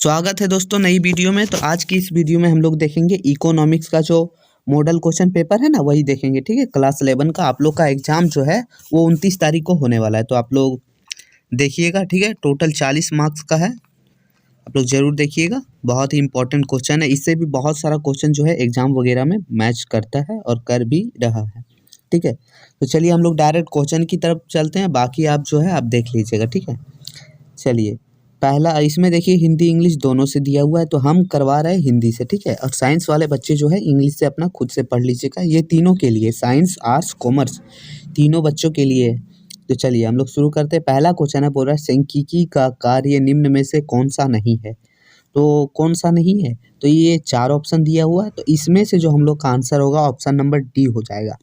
स्वागत है दोस्तों नई वीडियो में। तो आज की इस वीडियो में हम लोग देखेंगे इकोनॉमिक्स का जो मॉडल क्वेश्चन पेपर है ना, वही देखेंगे। ठीक है, क्लास 11 का आप लोग का एग्जाम जो है वो 29 तारीख को होने वाला है। तो आप लोग देखिएगा। ठीक है, टोटल 40 मार्क्स का है, आप लोग जरूर देखिएगा। बहुत ही इंपॉर्टेंट क्वेश्चन है, इससे भी बहुत सारा क्वेश्चन जो है एग्जाम वगैरह में मैच करता है और कर भी रहा है। ठीक है, तो चलिए हम लोग डायरेक्ट क्वेश्चन की तरफ चलते हैं, बाकी आप जो है आप देख लीजिएगा। ठीक है, चलिए पहला इसमें देखिए हिंदी इंग्लिश दोनों से दिया हुआ है, तो हम करवा रहे हैं हिंदी से। ठीक है, और साइंस वाले बच्चे जो है इंग्लिश से अपना खुद से पढ़ लीजिएगा। ये तीनों के लिए, साइंस आर्ट्स कॉमर्स तीनों बच्चों के लिए है। तो चलिए हम लोग शुरू करते हैं। पहला क्वेश्चन है, बोल रहा है सांख्यिकी का कार्य निम्न में से कौन सा नहीं है। तो कौन सा नहीं है, तो ये 4 ऑप्शन दिया हुआ है, तो इसमें से जो हम लोग का आंसर होगा ऑप्शन नंबर डी हो जाएगा।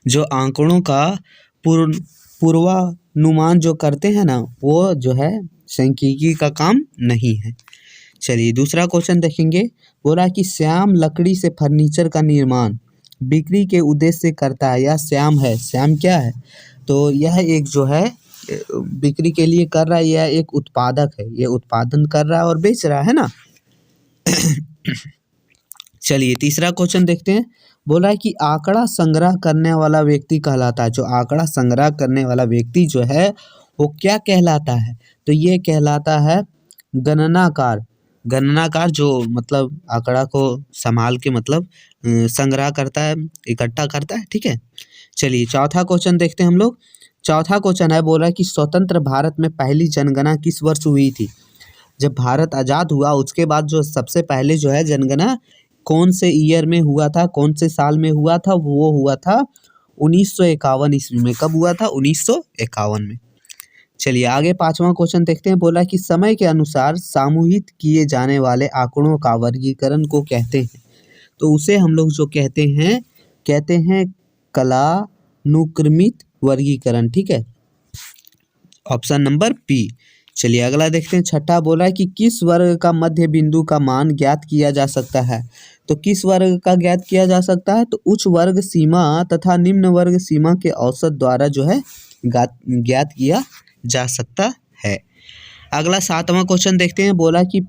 जो आंकड़ों का पूर्वानुमान जो करते हैं ना, वो जो है सांख्यिकी का काम नहीं है। चलिए दूसरा क्वेश्चन देखेंगे। बोला कि श्याम लकड़ी से फर्नीचर का निर्माण बिक्री के उद्देश्य से करता है। यह श्याम है, श्याम क्या है, तो यह एक जो है बिक्री के लिए कर रहा है, यह एक उत्पादक है, ये उत्पादन कर रहा है और बेच रहा है ना। चलिए तीसरा क्वेश्चन देखते हैं। बोला है कि आंकड़ा संग्रह करने वाला व्यक्ति कहलाता है। जो आंकड़ा संग्रह करने वाला व्यक्ति जो है वो क्या कहलाता है, तो ये कहलाता है गणनाकार। गणनाकार जो मतलब आंकड़ा को संभाल के मतलब संग्रह करता है, इकट्ठा करता है। ठीक है, चलिए चौथा क्वेश्चन देखते हैं हम लोग। चौथा क्वेश्चन है, बोला कि स्वतंत्र भारत में पहली जनगणना किस वर्ष हुई थी। जब भारत आज़ाद हुआ उसके बाद जो सबसे पहले जो है जनगणना कौन से ईयर में हुआ था, कौन से साल में हुआ था, वो हुआ था 1951 ईस्वी में। कब हुआ था, 1951 में। चलिए आगे पांचवा क्वेश्चन देखते हैं। बोला कि समय के अनुसार सामूहिक किए जाने वाले आंकड़ों का वर्गीकरण को कहते हैं, तो उसे हम लोग जो कहते हैं कालानुक्रमिक वर्गीकरण। ठीक है, ऑप्शन नंबर बी। चलिए अगला देखते हैं। छठा बोला है कि किस वर्ग का मध्य बिंदु का मान ज्ञात किया जा सकता है। तो किस वर्ग का ज्ञात किया जा सकता है, तो उच्च वर्ग सीमा तथा निम्न वर्ग सीमा के औसत द्वारा जो है ज्ञात किया जा सकता है। अगला सातवां क्वेश्चन देखते हैं। बोला कि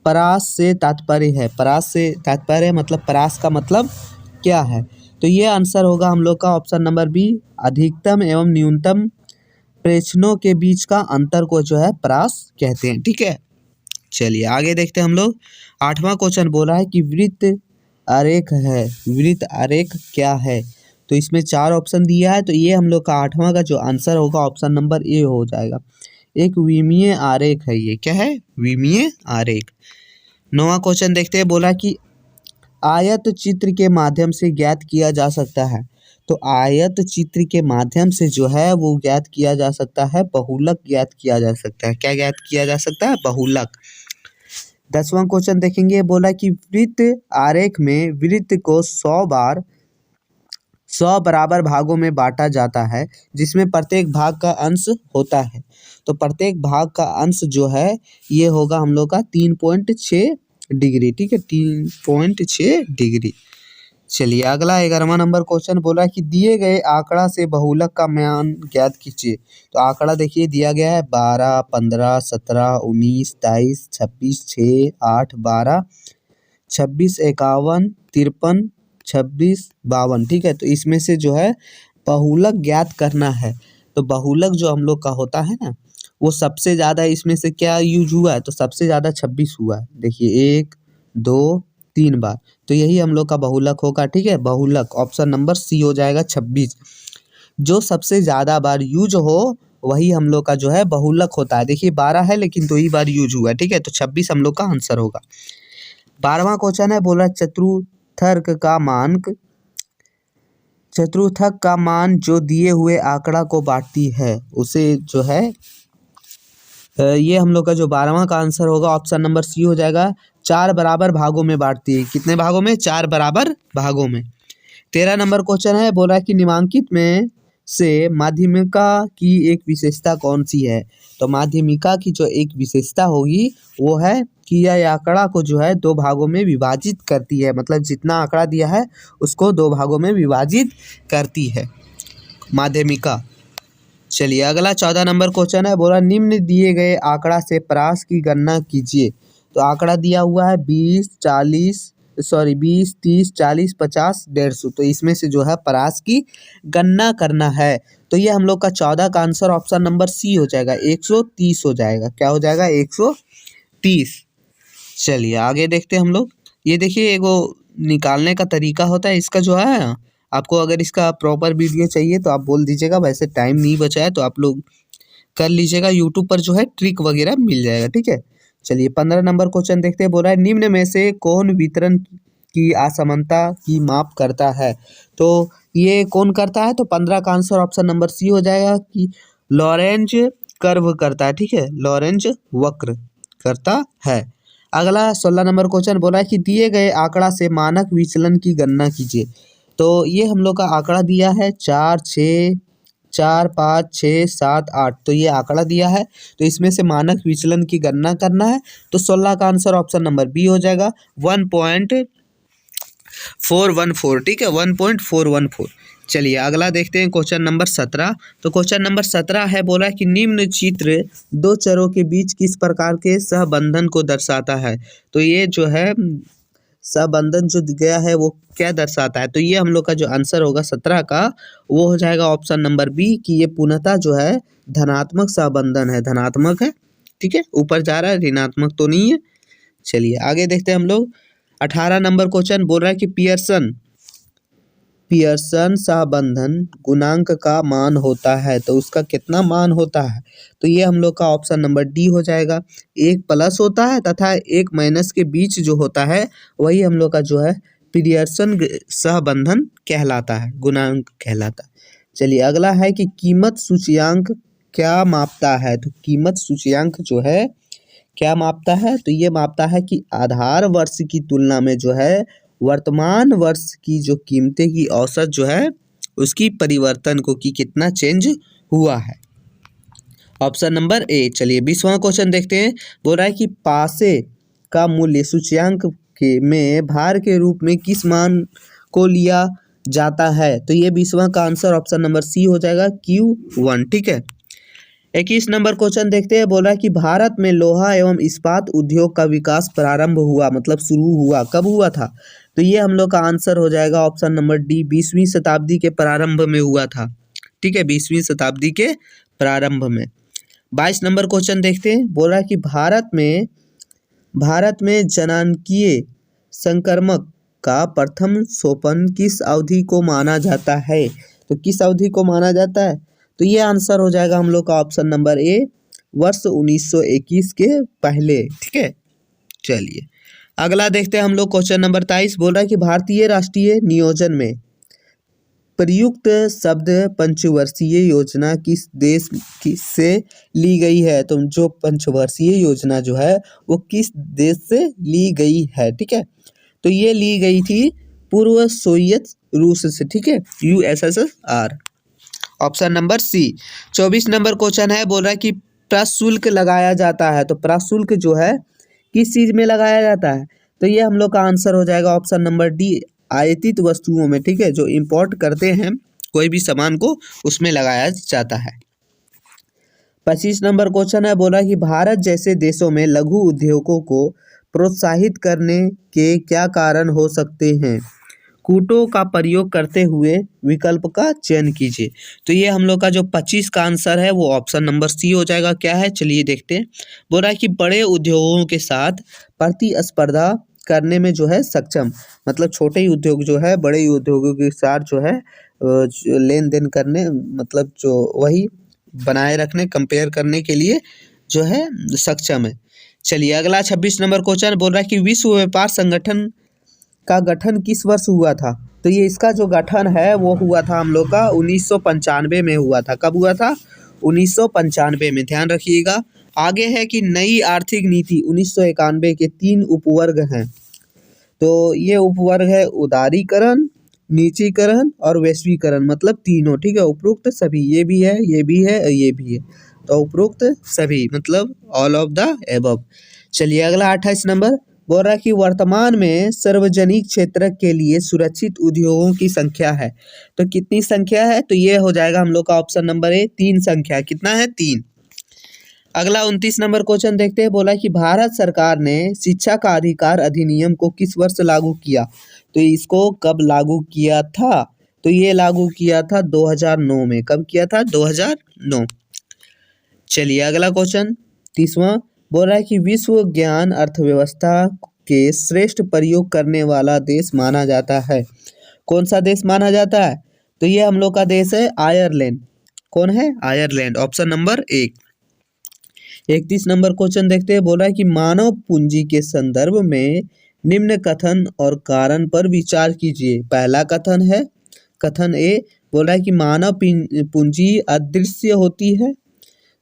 परास से तात्पर्य है। परास से तात्पर्य मतलब परास का मतलब क्या है, तो ये आंसर होगा हम लोग का ऑप्शन नंबर बी, अधिकतम एवं न्यूनतम प्रेक्षणों के बीच का अंतर को जो है परास कहते हैं। ठीक है, चलिए आगे देखते हैं हम लोग। आठवां क्वेश्चन बोला है कि वृत्त आरेख है। वृत्त आरेख क्या है, तो इसमें 4 ऑप्शन दिया है, तो ये हम लोग का आठवां का जो आंसर होगा ऑप्शन नंबर ए हो जाएगा। एक विमीय आरेख है, ये क्या है, विमीय आरेख। नौवां क्वेश्चन देखते हैं। बोला कि आयत चित्र के माध्यम से ज्ञात किया जा सकता है। तो आयत चित्र के माध्यम से जो है वो ज्ञात किया जा सकता है, बहुलक ज्ञात किया जा सकता है। क्या ज्ञात किया जा सकता है, बहुलक। 10वां क्वेश्चन देखेंगे। बोला कि वृत्त आरेख में वृत्त को 100 बराबर भागों में बांटा जाता है, जिसमें प्रत्येक भाग का अंश होता है। तो प्रत्येक भाग का अंश जो है ये होगा हम लोग का 3.6 डिग्री। ठीक है, 3.6 डिग्री। चलिए अगला 11वां नंबर क्वेश्चन बोला कि दिए गए आंकड़ा से बहुलक का मान ज्ञात कीजिए। तो आंकड़ा देखिए दिया गया है 12, 15, 17, 19, 22, 26, 6, 8, 12, 26, 51, 53, 26, 52। ठीक है, तो इसमें से जो है बहुलक ज्ञात करना है। तो बहुलक जो हम लोग का होता है ना, वो सबसे ज़्यादा इसमें से क्या यूज हुआ है, तो सबसे ज़्यादा 26 हुआ है। देखिए 1, 2, 3 बार, तो यही हम लोग का बहुलक होगा। ठीक है, बहुलक ऑप्शन नंबर सी हो जाएगा 26। जो सबसे ज़्यादा बार यूज हो वही हम लोग का जो है बहुलक होता है। देखिए 12 है लेकिन 2 ही बार यूज हुआ है। ठीक है, तो 26 हम लोग का आंसर होगा। 12वां क्वेश्चन है। बोला चतुर्थक का मान जो दिए हुए आंकड़ा को बांटती है उसे जो है ये हम लोग का जो 12वां का आंसर होगा ऑप्शन नंबर सी हो जाएगा। 4 बराबर भागों में बांटती है। कितने भागों में, 4 बराबर भागों में। 13 नंबर क्वेश्चन है। बोला कि निम्नलिखित में से माध्यमिका की एक विशेषता कौन सी है। तो माध्यमिका की जो एक विशेषता होगी वो है कि यह आंकड़ा को जो है 2 भागों में विभाजित करती है। मतलब जितना आंकड़ा दिया है उसको 2 भागों में विभाजित करती है माध्यमिका। चलिए अगला 14 नंबर क्वेश्चन है, बोला निम्न दिए गए आंकड़ा से परास की गणना कीजिए। तो आंकड़ा दिया हुआ है 20, 30, 40, 50, 150। तो इसमें से जो है परास की गणना करना है। तो ये हम लोग का 14 का आंसर ऑप्शन नंबर सी हो जाएगा, 130 हो जाएगा। क्या हो जाएगा? 130। चलिए आगे देखते हैं हम लोग। ये देखिए एगो निकालने का तरीका होता है इसका जो है, आपको अगर इसका प्रॉपर वीडियो चाहिए तो आप बोल दीजिएगा, वैसे टाइम नहीं बचा है तो आप लोग कर लीजिएगा, यूट्यूब पर जो है ट्रिक वगैरह मिल जाएगा, ठीक है। चलिए 15 नंबर क्वेश्चन देखते हैं, बोल रहा है निम्न में से कौन वितरण की असमानता की माप करता है। तो ये कौन करता है? तो 15 का आंसर ऑप्शन नंबर सी हो जाएगा कि लॉरेंज कर्व करता है, ठीक है, लॉरेंज वक्र करता है। अगला 16 नंबर क्वेश्चन बोला है कि दिए गए आंकड़ा से मानक विचलन की गणना कीजिए। तो ये हम लोग का आंकड़ा दिया है 4, 6, 4, 5, 6, 7, 8। तो ये आंकड़ा दिया है, तो इसमें से मानक विचलन की गणना करना है। तो 16 का आंसर ऑप्शन नंबर बी हो जाएगा, 1.414, ठीक है, 1.414। चलिए अगला देखते हैं क्वेश्चन नंबर 17। तो क्वेश्चन नंबर 17 है, बोला है कि निम्न चित्र दो चरों के बीच किस प्रकार के सहबंधन को दर्शाता है। तो ये जो है सहबंधन जो गया है वो क्या दर्शाता है। तो ये हम लोग का जो आंसर होगा 17 का, वो हो जाएगा ऑप्शन नंबर बी कि ये पूर्णतः जो है धनात्मक सहबंधन है, धनात्मक है, ठीक है, ऊपर जा रहा है, ऋणात्मक तो नहीं है। चलिए आगे देखते हैं हम लोग। 18 नंबर क्वेश्चन बोल रहा है कि पियर्सन सहबंधन गुणांक का मान होता है। तो उसका कितना मान होता है? तो ये हम लोग का ऑप्शन नंबर डी हो जाएगा, 1 प्लस होता है तथा 1 माइनस के बीच जो होता है वही हम लोग का जो है पियर्सन सहबंधन कहलाता है, गुणांक कहलाता है। चलिए अगला है कि कीमत सूचकांक क्या मापता है। तो कीमत सूचकांक जो है क्या मापता है? तो ये मापता है कि आधार वर्ष की तुलना में जो है वर्तमान वर्ष की जो कीमतें की औसत जो है उसकी परिवर्तन को कि कितना चेंज हुआ है, ऑप्शन नंबर ए। चलिए 20वां क्वेश्चन देखते हैं, बोल रहा है कि पासे का मूल्य सूचकांक के में भार के रूप में किस मान को लिया जाता है। तो ये 20वां का आंसर ऑप्शन नंबर सी हो जाएगा, Q1, ठीक है। 21 नंबर क्वेश्चन देखते हैं, बोला कि भारत में लोहा एवं इस्पात उद्योग का विकास प्रारंभ हुआ, मतलब शुरू हुआ, कब हुआ था। तो ये हम लोग का आंसर हो जाएगा ऑप्शन नंबर डी, 20वीं शताब्दी के प्रारंभ में हुआ था, ठीक है, 20वीं शताब्दी के प्रारंभ में। 22 नंबर क्वेश्चन देखते हैं, बोला कि भारत में जनांकीय संक्रमक का प्रथम सोपान किस अवधि को माना जाता है। तो किस अवधि को माना जाता है? तो ये आंसर हो जाएगा हम लोग का ऑप्शन नंबर ए, वर्ष 1921 के पहले, ठीक है। चलिए अगला देखते हैं हम लोग क्वेश्चन नंबर 23। बोल रहा है कि भारतीय राष्ट्रीय नियोजन में प्रयुक्त शब्द पंचवर्षीय योजना किस देश से ली गई है। तो जो पंचवर्षीय योजना जो है वो किस देश से ली गई है, ठीक है। तो ये ली गई थी पूर्व सोवियत रूस से, ठीक है, USSR, option number C. 24 number question है, बोल रहा है कि प्रशुल्क लगाया जाता है। तो प्रशुल्क जो है किस चीज में लगाया जाता है। तो ये हम लोग का आंसर हो जाएगा ऑप्शन नंबर डी, आयातित वस्तुओं में, ठीक है, जो इंपोर्ट करते हैं कोई भी सामान को उसमें लगाया जाता है। 25 नंबर क्वेश्चन है, बोला कि भारत जैसे देशों में लघु उद्योगों को प्रोत्साहित करने के क्या कारण हो सकते हैं। कूटों का प्रयोग करते हुए विकल्प का चयन कीजिए। तो ये हम लोग का जो 25 का आंसर है वो ऑप्शन नंबर सी हो जाएगा। क्या है चलिए देखते हैं। बोल रहा है कि बड़े उद्योगों के साथ प्रतिस्पर्धा करने में जो है सक्षम, मतलब छोटे ही उद्योग जो है बड़े उद्योगों के साथ जो है लेन देन करने, मतलब जो वही बनाए रखने, कंपेयर करने के लिए जो है सक्षम है। चलिए अगला 26 नंबर क्वेश्चन बोल रहा है कि विश्व व्यापार संगठन का गठन किस वर्ष हुआ था। तो ये इसका जो गठन है वो हुआ था हम लोग का 1995 में हुआ था। कब हुआ था? 1995 में, ध्यान रखिएगा। आगे है कि नई आर्थिक नीति 1991 के 3 उपवर्ग हैं। तो ये उपवर्ग है उदारीकरण, निजीकरण और वैश्वीकरण, मतलब तीनों, ठीक है, उपरोक्त सभी, ये भी है, ये भी है, ये भी है। तो उपरोक्त सभी मतलब ऑल ऑफ द एबव। चलिए अगला 28 नंबर, बोल रहा है कि वर्तमान में सार्वजनिक क्षेत्र के लिए सुरक्षित उद्योगों की संख्या है। तो कितनी संख्या है? तो ये हो जाएगा हम लोग का ऑप्शन नंबर ए 3 संख्या। कितना है? 3। अगला 29 नंबर क्वेश्चन देखते हैं। बोला कि भारत सरकार ने शिक्षा का अधिकार अधिनियम को किस वर्ष लागू किया? तो इसको कब लागू किया था? तो ये लागू किया था 2009 में। कब किया था? 2009। चलिए अगला क्वेश्चन 30वां बोल रहा है कि विश्व ज्ञान अर्थव्यवस्था के श्रेष्ठ प्रयोग करने वाला देश माना जाता है। कौन सा देश माना जाता है? तो ये हम लोग का देश है आयरलैंड। कौन है? Ireland. Option number 1। 31 number question देखते हैं। बोला है कि मानव पूंजी के संदर्भ में निम्न कथन और कारण पर विचार कीजिए। पहला कथन है कथन ए, बोल रहा है कि मानव पूंजी अदृश्य होती है।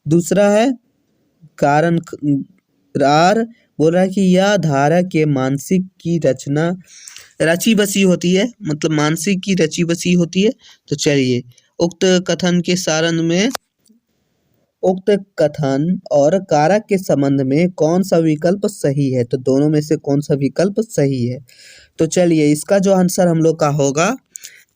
दूसरा है कारण आर, बोल रहा है कि यह धारा के मानसिक की रची बसी होती है, मतलब मानसिक की रची बसी होती है। तो चलिए उक्त कथन के सारंग में उक्त कथन और कारक के संबंध में कौन सा विकल्प सही है? तो दोनों में से कौन सा विकल्प सही है? तो चलिए इसका जो आंसर हम लोग का होगा,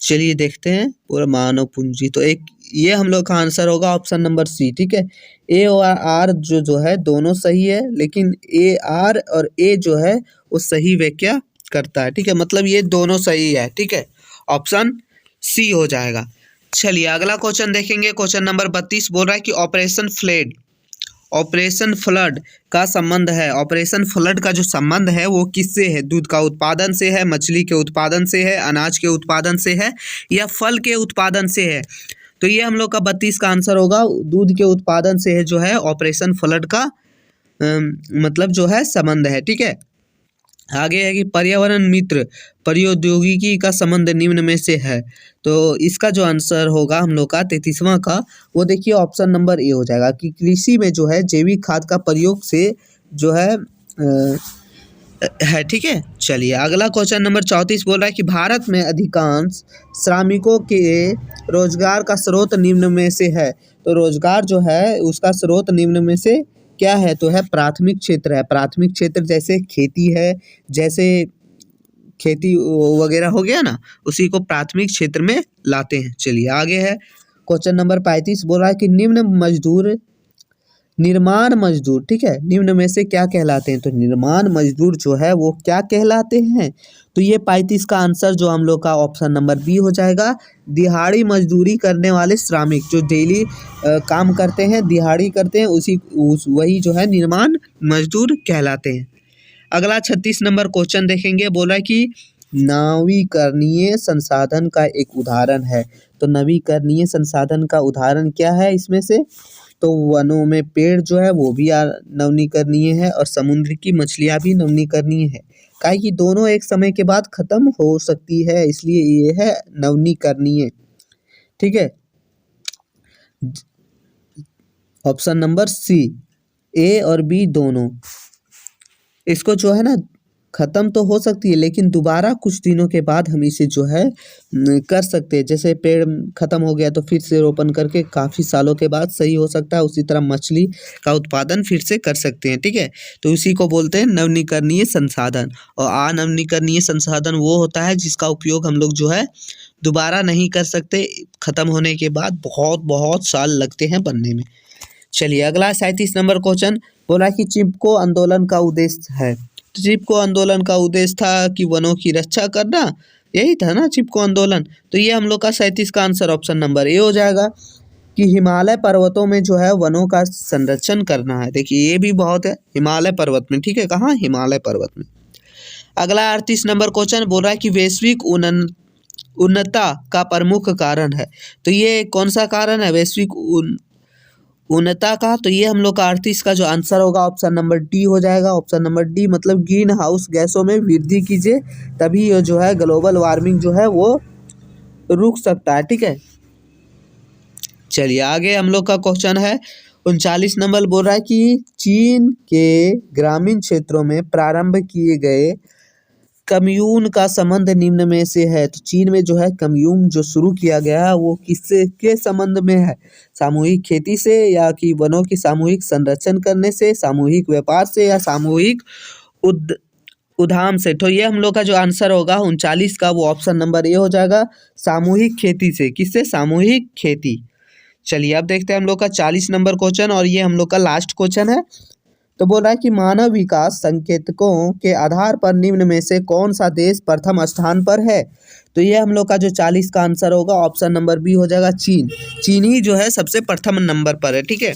चलिए देखते हैं। पूरा मानव पूंजी, तो एक ये हम लोग का आंसर होगा ऑप्शन नंबर सी। ठीक है, ए और आर जो है दोनों सही है, लेकिन ए आर और ए जो है वो सही व्याख्या करता है। ठीक है, मतलब ये दोनों सही है। ठीक है, ऑप्शन सी हो जाएगा। चलिए अगला क्वेश्चन देखेंगे। क्वेश्चन नंबर 32 बोल रहा है कि ऑपरेशन फ्लड का संबंध है। ऑपरेशन फ्लड का जो संबंध है वो किससे है? दूध का उत्पादन से है, मछली के उत्पादन से है, अनाज के उत्पादन से है, या फल के उत्पादन से है? तो ये हम लोग का 32 का आंसर होगा। दूध के उत्पादन से है जो है ऑपरेशन फ्लड का मतलब जो है संबंध है। ठीक है, आगे है कि पर्यावरण मित्र प्रौद्योगिकी का संबंध निम्न में से है। तो इसका जो आंसर होगा हम लोग का 33वां का, वो देखिए ऑप्शन नंबर ए हो जाएगा कि कृषि में जो है जैविक खाद का प्रयोग से जो है ठीक है। चलिए अगला क्वेश्चन नंबर 34 बोल रहा है कि भारत में अधिकांश श्रमिकों के रोजगार का स्रोत निम्न में से है। तो रोजगार जो है उसका स्रोत निम्न में से क्या है? तो है प्राथमिक क्षेत्र है। प्राथमिक क्षेत्र जैसे खेती है, जैसे खेती वगैरह हो गया ना, उसी को प्राथमिक क्षेत्र में लाते हैं। चलिए आगे है क्वेश्चन नंबर 35 बोल रहा है कि निर्माण मजदूर, ठीक है, निम्न में से क्या कहलाते हैं? तो निर्माण मजदूर जो है वो क्या कहलाते हैं? तो ये 35 का आंसर जो हम लोग का ऑप्शन नंबर बी हो जाएगा। दिहाड़ी मजदूरी करने वाले श्रमिक जो डेली काम करते हैं, दिहाड़ी करते हैं, वही जो है निर्माण मजदूर कहलाते हैं। अगला 36 नंबर क्वेश्चन देखेंगे। बोला कि नवीकरणीय संसाधन का एक उदाहरण है। तो नवीकरणीय संसाधन का उदाहरण क्या है इसमें से? तो वनों में पेड़ जो है वो भी नवीकरणीय है, और समुद्र की मछलियाँ भी नवीकरणीय है। काहे कि दोनों एक समय के बाद खत्म हो सकती है, इसलिए ये है नवीकरणीय। ठीक है, ऑप्शन नंबर सी, ए और बी दोनों। इसको जो है ना खत्म तो हो सकती है, लेकिन दोबारा कुछ दिनों के बाद हम इसे जो है कर सकते हैं। जैसे पेड़ खत्म हो गया तो फिर से रोपण करके काफ़ी सालों के बाद सही हो सकता है। उसी तरह मछली का उत्पादन फिर से कर सकते हैं। ठीक है, तो उसी को बोलते हैं नवीकरणीय संसाधन। और अनवीकरणीय संसाधन वो होता है जिसका उपयोग हम लोग जो है दोबारा नहीं कर सकते, खत्म होने के बाद बहुत बहुत साल लगते हैं बनने में। चलिए अगला 37 नंबर क्वेश्चन बोला कि चिपको आंदोलन का उद्देश्य है। तो चिपको आंदोलन का उद्देश्य था कि वनों की रक्षा करना, यही था ना चिपको आंदोलन। तो ये हम लोग का 37 का आंसर ऑप्शन नंबर ए हो जाएगा कि हिमालय पर्वतों में जो है वनों का संरक्षण करना है। देखिए ये भी बहुत है, हिमालय पर्वत में। ठीक है, कहाँ? हिमालय पर्वत में। अगला 38 नंबर क्वेश्चन बोल रहा है कि वैश्विक उन्नता का प्रमुख कारण है। तो ये कौन सा कारण है वैश्विक उन्नता का? तो ये हम लोग का 38 का जो आंसर होगा ऑप्शन नंबर डी हो जाएगा। ऑप्शन नंबर डी मतलब ग्रीन हाउस गैसों में वृद्धि कीजिए, तभी ये जो है ग्लोबल वार्मिंग जो है वो रुक सकता है। ठीक है, चलिए आगे हम लोग का क्वेश्चन है 39 नंबर बोल रहा है कि चीन के ग्रामीण क्षेत्रों में प्रारंभ किए गए कम्यून का संबंध निम्न में से है। तो चीन में जो है कम्यून जो शुरू किया गया है वो किससे के संबंध में है? सामूहिक खेती से, या कि वनों की सामूहिक संरक्षण करने से, सामूहिक व्यापार से, या सामूहिक उद्यम से। तो ये हम लोग का जो आंसर होगा 39 का, वो ऑप्शन नंबर ए हो जाएगा, सामूहिक खेती से। किससे? सामूहिक खेती। चलिए अब देखते हैं हम लोग का 40 नंबर क्वेश्चन, और ये हम लोग का लास्ट क्वेश्चन है। तो बोल रहा है कि मानव विकास संकेतकों के आधार पर निम्न में से कौन सा देश प्रथम स्थान पर है? तो ये हम लोग का जो 40 का आंसर होगा ऑप्शन नंबर बी हो जाएगा, चीन। चीन ही जो है सबसे प्रथम नंबर पर है। ठीक है,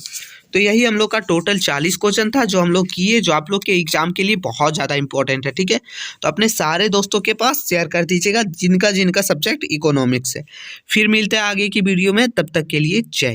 तो यही हम लोग का टोटल 40 क्वेश्चन था जो हम लोग किए, जो आप लोग के एग्जाम के लिए बहुत ज़्यादा इंपॉर्टेंट है। ठीक है, तो अपने सारे दोस्तों के पास शेयर कर दीजिएगा जिनका जिनका सब्जेक्ट इकोनॉमिक्स है। फिर मिलते हैं आगे की वीडियो में, तब तक के लिए जय।